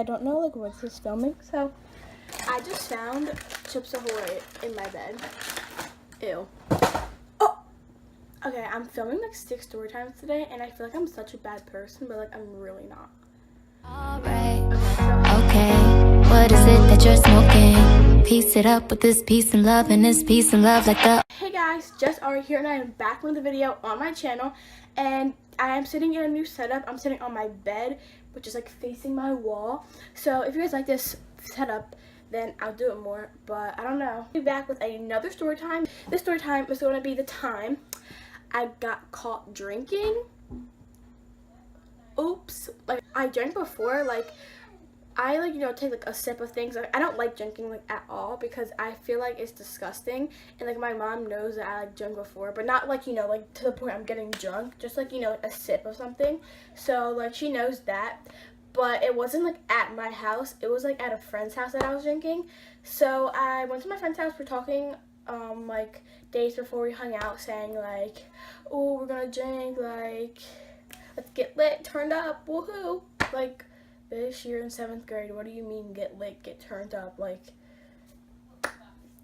I don't know like what's this filming, so I just found Chips Ahoy in my bed. Ew. Oh! Okay, I'm filming like 6 story times today, and I feel like I'm such a bad person, but like I'm really not. Alright, okay, what is it that you're smoking? Piece it up with this peace and love, and this peace and love like the... Hey guys, JustAri here, and I am back with a video on my channel, and I am sitting in a new setup. I'm sitting on my bed, which is like facing my wall. So if you guys like this setup, then I'll do it more, but I don't know. I'll be back with another story time. This story time is going to be the time I got caught drinking. Oops. Like, I drank before, like, I like, you know, take like a sip of things. Like, I don't like drinking like at all because I feel like it's disgusting, and like my mom knows that I like drank before, but not like, you know, like to the point I'm getting drunk, just like, you know, like a sip of something. So like she knows that, but it wasn't like at my house, it was like at a friend's house that I was drinking. So I went to my friend's house. We're talking like days before we hung out, saying like, oh, we're gonna drink, like let's get lit, turned up, woohoo. Like, bitch, you're in 7th grade. What do you mean get lit, get turned up? Like,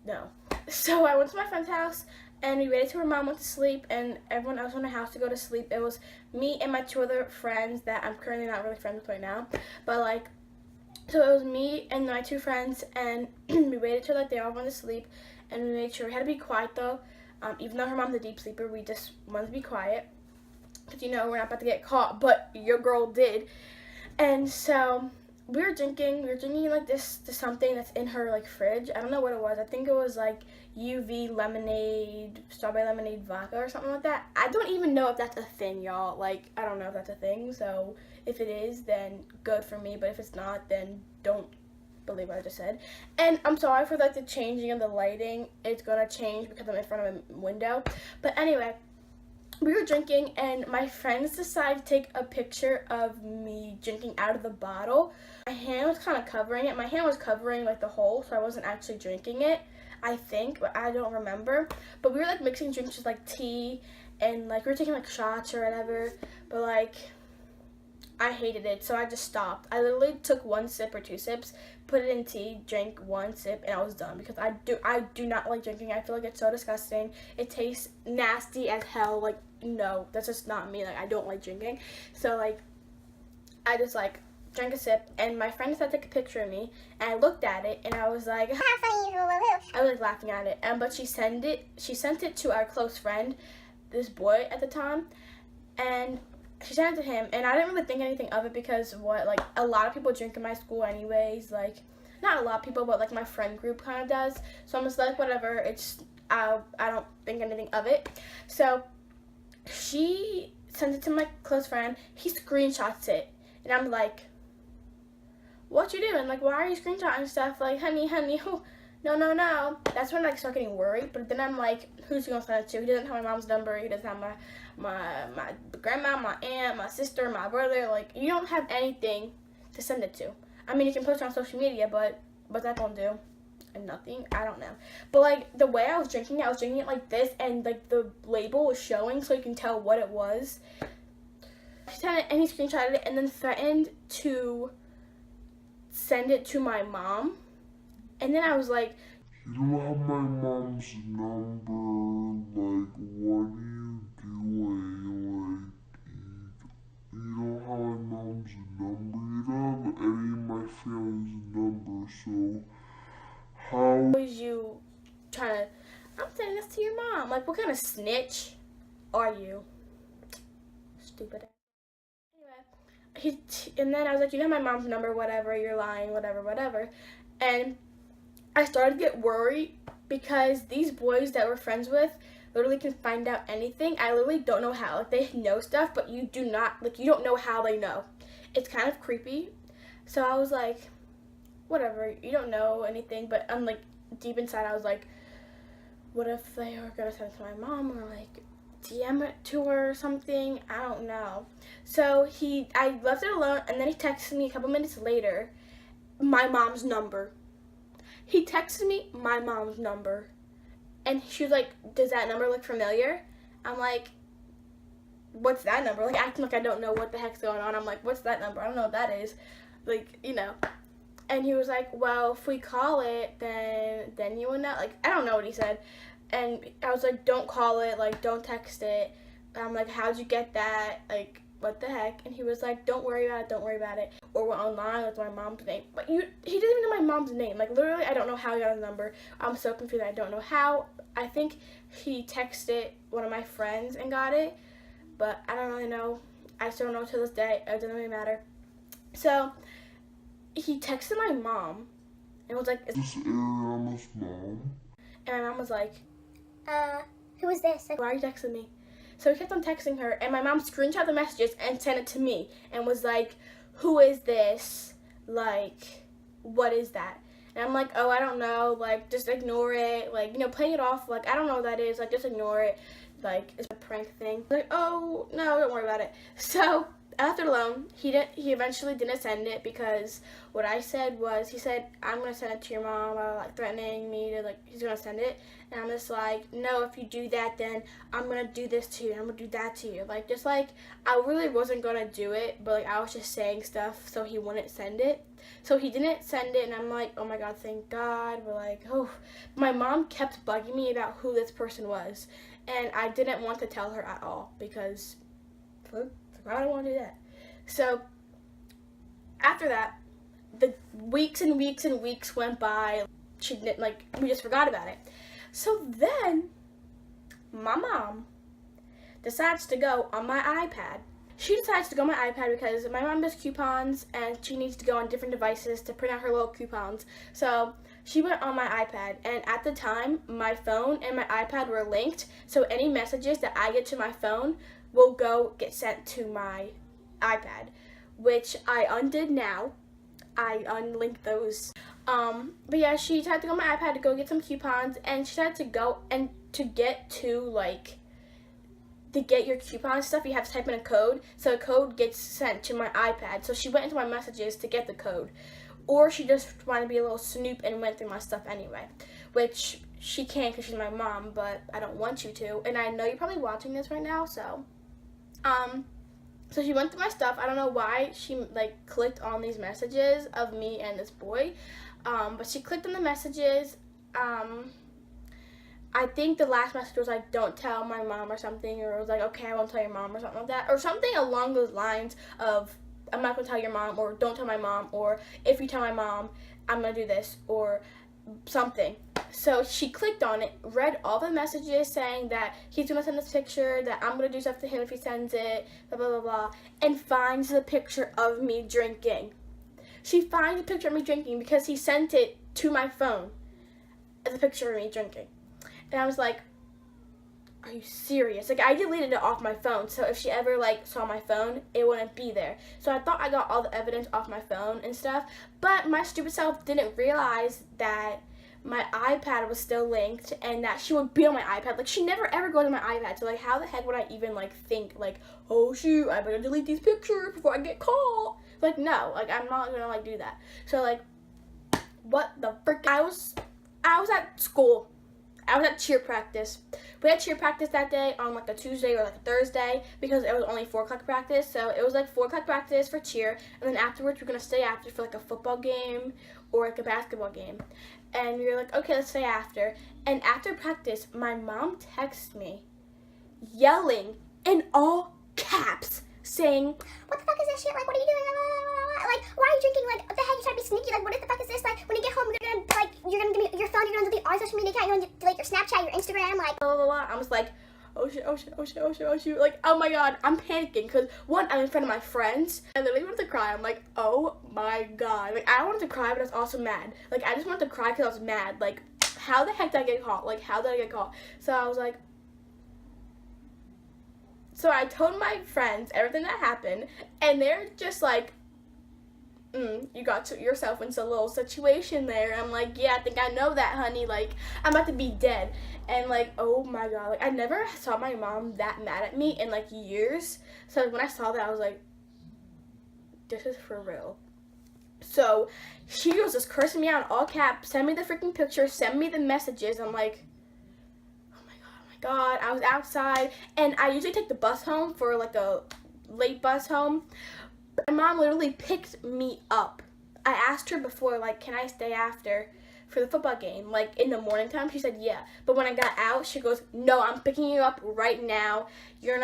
no. So I went to my friend's house, and we waited till her mom went to sleep, and everyone else in the house to go to sleep. It was me and my 2 other friends that I'm currently not really friends with right now. But, like, so it was me and my 2 friends, and we waited till, like, they all went to sleep, and we made sure we had to be quiet, though. Even though her mom's a deep sleeper, we just wanted to be quiet. Because, you know, we're not about to get caught, but your girl did. And so we were drinking like this something that's in her like fridge. I don't know what it was. I think it was like UV lemonade, strawberry lemonade vodka or something like that. I don't even know if that's a thing, y'all. Like, I don't know if that's a thing. So if it is, then good for me. But if it's not, then don't believe what I just said. And I'm sorry for like the changing of the lighting. It's gonna change because I'm in front of a window. But anyway, we were drinking, and my friends decided to take a picture of me drinking out of the bottle. My hand was kind of covering it. My hand was covering like the hole, so I wasn't actually drinking it, I think, but I don't remember. But we were like mixing drinks with like tea, and like we were taking like shots or whatever, but like I hated it, so I just stopped. I literally took 1 sip or 2 sips, put it in tea, drank 1 sip, and I was done, because I do not like drinking. I feel like it's so disgusting. It tastes nasty as hell. Like, no, that's just not me. Like, I don't like drinking. So like I just like drank a sip, and my friend decided to take a picture of me, and I looked at it, and I was like, I was like laughing at it. But she sent it to our close friend, this boy at the time, and she sent it to him, and I didn't really think anything of it because like a lot of people drink in my school anyways. Like, not a lot of people, but like my friend group kind of does. So I'm just like, whatever. It's I don't think anything of it. So she sent it to my close friend. He screenshots it, and I'm like, what you doing? Like, why are you screenshotting stuff? Like, honey, oh, no. That's when I start getting worried. But then I'm like, who's he gonna send it to? He doesn't have my mom's number. He doesn't have my grandma, my aunt, my sister, my brother. Like, you don't have anything to send it to. I mean, you can post it on social media, but what's that gonna do? And nothing. I don't know. But like the way I was drinking it like this, and like the label was showing, so you can tell what it was. He sent it, and he screenshotted it, and then threatened to send it to my mom. And then I was like, you don't have my mom's number, like, what are you doing? Like, you don't have my mom's number, you don't have any of my family's number, so how was you trying to, I'm sending this to your mom. Like, what kind of snitch are you? Stupid. Anyway, and then I was like, you know my mom's number, whatever, you're lying, whatever. And I started to get worried because these boys that we're friends with literally can find out anything. I literally don't know how. Like, they know stuff, but you don't know how they know. It's kind of creepy. So I was like, whatever, you don't know anything. But I'm like, deep inside, I was like, what if they are gonna send it to my mom, or like DM it to her or something? I don't know. So I left it alone, and then he texted me a couple minutes later my mom's number. He texted me my mom's number, and she was like, does that number look familiar? I'm like, what's that number? Like, acting like I don't know what the heck's going on. I'm like, what's that number? I don't know what that is. like, you know. And he was like, well, if we call it, then you will know. Like, I don't know what he said. And I was like, don't call it, like, don't text it. I'm like, how'd you get that? Like, what the heck? And he was like, don't worry about it, don't worry about it. Or we're online with my mom's name. But he didn't even know my mom's name. Like, literally, I don't know how he got his number. I'm so confused. I don't know how. I think he texted one of my friends and got it. But I don't really know. I still don't know to this day. It doesn't really matter. So he texted my mom and was like, is this Ariana's mom? and my mom was like, who is this? Like, why are you texting me? So he kept on texting her, and my mom screenshot the messages and sent it to me and was like, who is this? Like, what is that? And I'm like, oh, I don't know. Like, just ignore it. Like, you know, playing it off. Like, I don't know what that is. Like, just ignore it. Like, it's a prank thing. Like, oh, no, don't worry about it. So I left it alone. He eventually didn't send it because what I said was, he said, I'm going to send it to your mom, like threatening me to, like, he's going to send it. And I'm just like, no, if you do that, then I'm going to do this to you. I'm going to do that to you. Like, just like, I really wasn't going to do it, but like, I was just saying stuff so he wouldn't send it. So he didn't send it, and I'm like, oh my God, thank God. But like, oh, my mom kept bugging me about who this person was. And I didn't want to tell her at all because I don't want to do that. So after that, the weeks and weeks and weeks went by. She didn't, like, we just forgot about it. So then my mom decides to go on my iPad. She decides to go on my iPad because my mom does coupons and she needs to go on different devices to print out her little coupons. So she went on my iPad, and at the time, my phone and my iPad were linked, so any messages that I get to my phone will get sent to my iPad, which I undid now. I unlinked those. But yeah, she decided to go on my iPad to go get some coupons, and she decided to go and to get your coupon stuff, you have to type in a code, so the code gets sent to my iPad. So she went into my messages to get the code. Or she just wanted to be a little snoop and went through my stuff anyway, which she can because she's my mom, but I don't want you to. And I know you're probably watching this right now, so. So she went through my stuff. I don't know why she, like, clicked on these messages of me and this boy, but she clicked on the messages. I think the last message was like, don't tell my mom or something, or it was like, okay, I won't tell your mom or something like that, or something along those lines of, I'm not going to tell your mom, or don't tell my mom, or if you tell my mom, I'm going to do this, or something. So she clicked on it, read all the messages saying that he's going to send this picture, that I'm going to do stuff to him if he sends it, blah, blah, blah, blah, and finds the picture of me drinking. She finds a picture of me drinking because he sent it to my phone as a picture of me drinking. And I was like, are you serious? Like, I deleted it off my phone, so if she ever, like, saw my phone, it wouldn't be there. So I thought I got all the evidence off my phone and stuff, but my stupid self didn't realize that my iPad was still linked and that she would be on my iPad. Like, she never ever goes on my iPad, so, like, how the heck would I even, like, think, like, oh, shoot, I better delete these pictures before I get caught? Like, no, like, I'm not gonna, like, do that. So, like, what the frick? I was at school. I was at cheer practice. We had cheer practice that day on like a Tuesday or like a Thursday because it was only 4 o'clock practice. So it was like 4 o'clock practice for cheer, and then afterwards we're gonna stay after for like a football game or like a basketball game. And we were like, okay, let's stay after. And after practice, my mom texted me, yelling in all caps, saying, what the fuck is this shit? Like, what are you doing? Like, why are you drinking? Like, what the heck? You trying to be sneaky? Like, what the fuck is this? Like, when you get home, you're gonna give me your phone, you're gonna delete all social media account, you're gonna delete your Snapchat, your Instagram, like, blah, blah, blah. I was like, oh shit, oh shit, oh shit, oh shit, oh shit. Like, oh my God, I'm panicking because one, I'm in front of my friends. I literally wanted to cry. I'm like, oh my God. Like, I wanted to cry, but I was also mad. Like, I just wanted to cry because I was mad. Like, how the heck did I get caught? Like, how did I get caught? So I was like, so I told my friends everything that happened, and they're just like, you got yourself into a little situation there. I'm like, yeah, I think I know that, honey. Like, I'm about to be dead. And like, oh my God, like, I never saw my mom that mad at me in like years. So when I saw that, I was like, this is for real. So she was just cursing me out in all caps, send me the freaking picture, send me the messages. I'm like, God, I was outside, and I usually take the bus home for like a late bus home, My mom literally picked me up. I asked her before, like, can I stay after for the football game? Like, in the morning time, she said, yeah. But when I got out, she goes, no, I'm picking you up right now. You're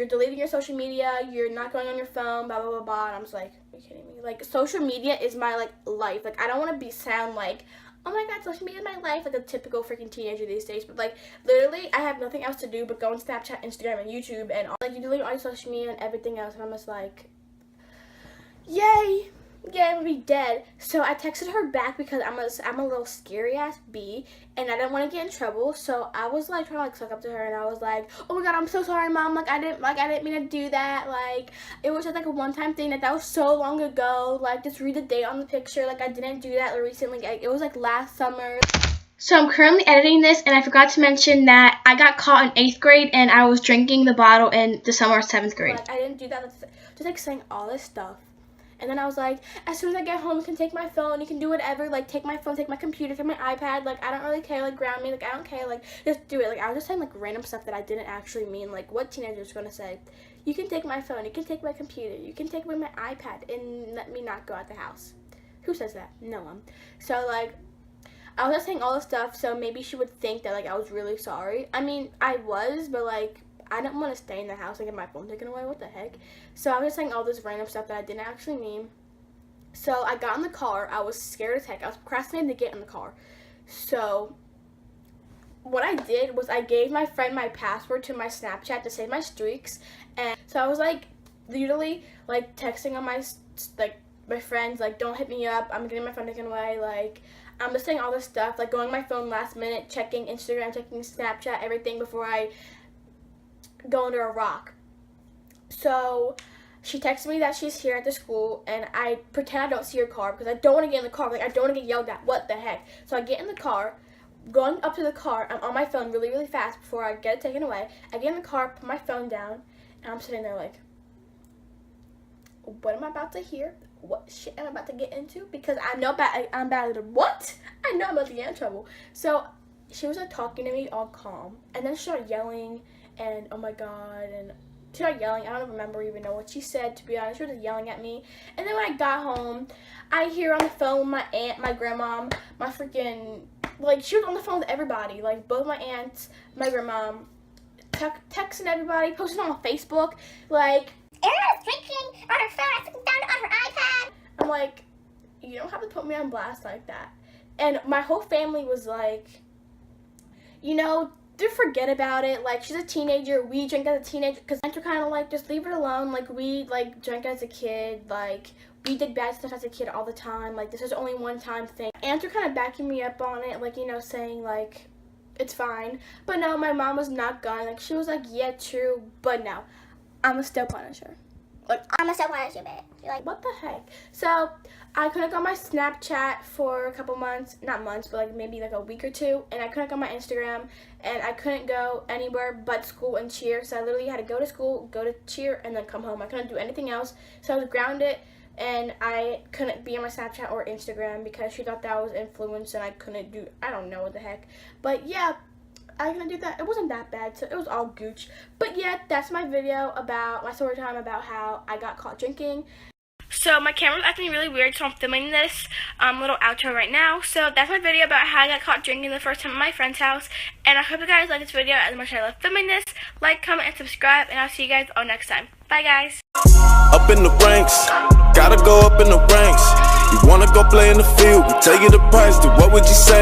deleting your social media. You're not going on your phone, blah, blah, blah, blah. And I'm just like, are you kidding me? Like, social media is my, like, life. Like, I don't want to sound like, oh my god, social media is my life, like a typical freaking teenager these days. But, like, literally, I have nothing else to do but go on Snapchat, Instagram, and YouTube. And, like, you delete all your social media and everything else. And I'm just like, yay. Yeah, I'm gonna be dead. So I texted her back because I'm a little scary ass bee and I didn't want to get in trouble. So I was like trying to like suck up to her and I was like, oh my god, I'm so sorry, mom. Like I didn't mean to do that. Like it was just like a one-time thing. That was so long ago. Like just read the date on the picture. Like I didn't do that recently. Like, it was like last summer. So I'm currently editing this and I forgot to mention that I got caught in 8th grade and I was drinking the bottle in the summer of 7th grade. Like I didn't do that. Just like saying all this stuff. And then I was like, as soon as I get home, you can take my phone, you can do whatever, like, take my phone, take my computer, take my iPad, like, I don't really care, like, ground me, like, I don't care, like, just do it. Like, I was just saying, like, random stuff that I didn't actually mean, like, what teenager's gonna say? You can take my phone, you can take my computer, you can take away my iPad, and let me not go out the house. Who says that? No one. So, like, I was just saying all this stuff, so maybe she would think that, like, I was really sorry. I mean, I was, but, like, I didn't want to stay in the house and get my phone taken away. What the heck? So I was just saying all this random stuff that I didn't actually mean. So I got in the car. I was scared as heck. I was procrastinating to get in the car. So what I did was I gave my friend my password to my Snapchat to save my streaks. And so I was like literally like texting on my friends like, don't hit me up. I'm getting my phone taken away. Like I'm just saying all this stuff. Like going on my phone last minute, checking Instagram, checking Snapchat, everything before I go under a rock. So she texted me that she's here at the school and I pretend I don't see her car because I don't want to get in the car. Like I don't want to get yelled at. What the heck? So I get in the car, going up to the car, I'm on my phone really, really fast before I get it taken away. I get in the car, put my phone down, and I'm sitting there like, what am I about to hear? What shit am I about to get into? Because I know I'm about to, what? I know I'm about to get in trouble. So she was like talking to me all calm and then she started yelling and oh my god, and she started yelling. I don't even know what she said, to be honest. She was just yelling at me. And then when I got home, I hear on the phone with my aunt, my grandma, my freaking, like, she was on the phone with everybody. Like, both my aunts, my grandma, texting everybody, posting on Facebook. Like, Ariana's drinking on her phone. I took it down on her iPad. I'm like, you don't have to put me on blast like that. And my whole family was like, you know, just forget about it. Like, she's a teenager. We drink as a teenager. Because aunts are kind of like, just leave her alone. Like, we, like, drank as a kid. Like, we did bad stuff as a kid all the time. Like, this is only one-time thing. Aunts are kind of backing me up on it. Like, you know, saying, like, it's fine. But no, my mom was not gone. Like, she was like, yeah, true. But no, I'm going to still punish her. Like, I'm gonna still punish you, bitch. You're like, what the heck? So I couldn't go on my Snapchat for a couple months, not months, but like maybe like a week or two, and I couldn't go on my Instagram, and I couldn't go anywhere but school and cheer. So I literally had to go to school, go to cheer, and then come home. I couldn't do anything else, so I was grounded, and I couldn't be on my Snapchat or Instagram because she thought that was influence, and I couldn't do, I don't know what the heck. But yeah, I couldn't do that. It wasn't that bad, so it was all gooch. But yeah, that's my video about my story time about how I got caught drinking. So my camera's acting really weird, so I'm filming this little outro right now. So that's my video about how I got caught drinking the first time at my friend's house. And I hope you guys like this video as much as I love filming this. Like, comment, and subscribe, and I'll see you guys all next time. Bye, guys. Up in the ranks, gotta go up in the ranks. You wanna go play in the field, we tell you the price, dude, what would you say?